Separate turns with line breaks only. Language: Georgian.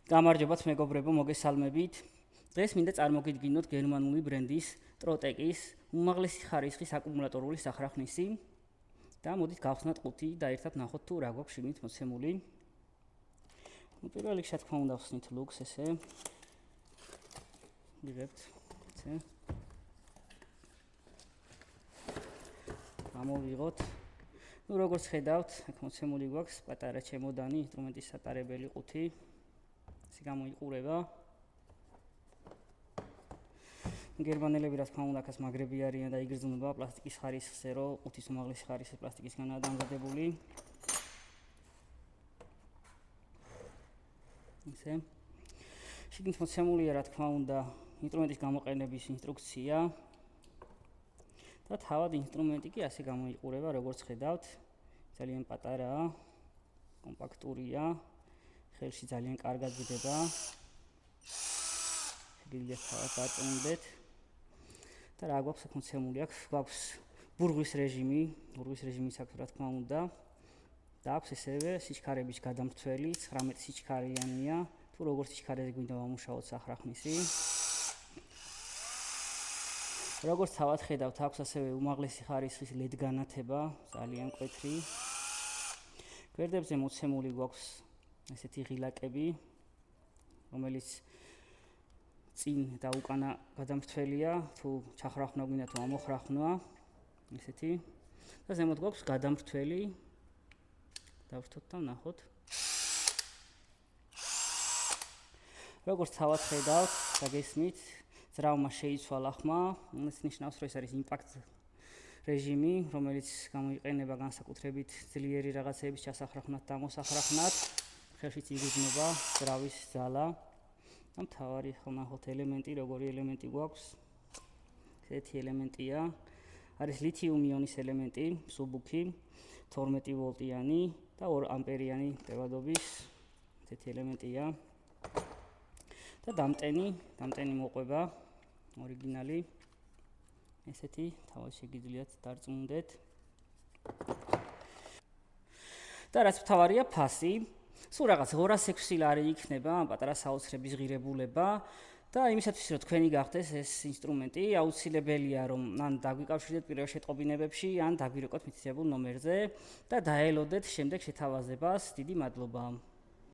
გამარჯობათ მეგობრებო, მოგესალმებით. დღეს მინდა წარმოგიდგინოთ გერმანული ბრენდის ტროტეკის უმაღლესი ხარისხის აკუმულატორული სახრაχνისი და მოდით გავხსნათ ყუთი და ერთად ნახოთ თუ რა გვაქვს შიგნით მოცემული. პირველ რიგში თქმა უნდა ვხსნით ლუქს ესე. მივიღებთ ესე. გამოვიღოთ. ნუ როგორც ხედავთ, აქ მოცემული გვაქვს პატარა ჩემოდანი, ინსტრუმენტის სატარებელი ყუთი. ესე გამოიყურება. გერმანელები რა თქმა უნდა აქაც მაგრები არიან და იგრძნობა პლასტიკის ხარისხზე, რომ ყუთის უმაღლესი ხარისხი პლასტიკისგანაა დამზადებული. ესე. შიგნით მოცემულია რა თქმა უნდა ინსტრუმენტის გამოყენების ინსტრუქცია. და თავად ინსტრუმენტი კი ასე გამოიყურება, როგორც ხედავთ, ძალიან პატარაა, კომპაქტურია, ხელში ძალიან კარგად გდება. შეგიძლიათ თავად დაწუნდეთ. და რა გვაქვს აქ მოცემული? აქ გვაქვს ბურღვის რეჟიმის აქვს რა თქმა უნდა. და აქვს ესევე სიჩქარების გადამრთველი, 19 სიჩქარიანია, თუ როგორ სიჩქარეზე გვინდა ვამუშაოთ სახრაχνისი. როგორც თავად ხედავთ, აქვს ასევე უმაღლესი ხარისხის LED განათება, ძალიან მკვეთრი. გვერდებზე მოცემული გვაქვს ესეთი ღილაკები, რომელიც წინ და უკანა გადამრთველია, თუ ჩახრახნა გვინდა თუ ამოხრახნა, ესეთი. და ზემოთ გვაქვს გადამრთველი. დავშთოთ და ნახოთ. როგორც თავად ხედავთ და გესმით, ძრავმა შეიცვალა ხმა, ეს ნიშნავს, რომ ეს არის იმპაქტ რეჟიმი, რომელიც გამოიყენება განსაკუთრებით ძლიერი რაღაცების ჩასახრახნად და მოსახრახნად. ხელშიც იგრძნობა ძრავის ძალა. და მთავარი ნახოთ ელემენტი, როგორი ელემენტი გვაქვს. ესეთი ელემენტია. არის ლითიუმ-იონის ელემენტი, მსუბუქი, 12 ვოლტიანი და 2 ამპერიანი ტევადობის ესეთი ელემენტია. და დამტენი მოყვება ორიგინალი. ესეთი თავად შეგიძლიათ დარწმუნდეთ. და რაც მთავარია ფასი. სულ რაღაც 206 ლარი იქნება ამ პატარა საოცრების ღირებულება და იმისათვის რომ თქვენი გახდეს ეს ინსტრუმენტი, აუცილებელია რომ ან დაგვიკავშირდეთ პირველ შეტყობინებებში, ან დაგვირეკოთ მითითებულ ნომერზე და დაელოდეთ შემდეგ შეთავაზებას. დიდი მადლობა.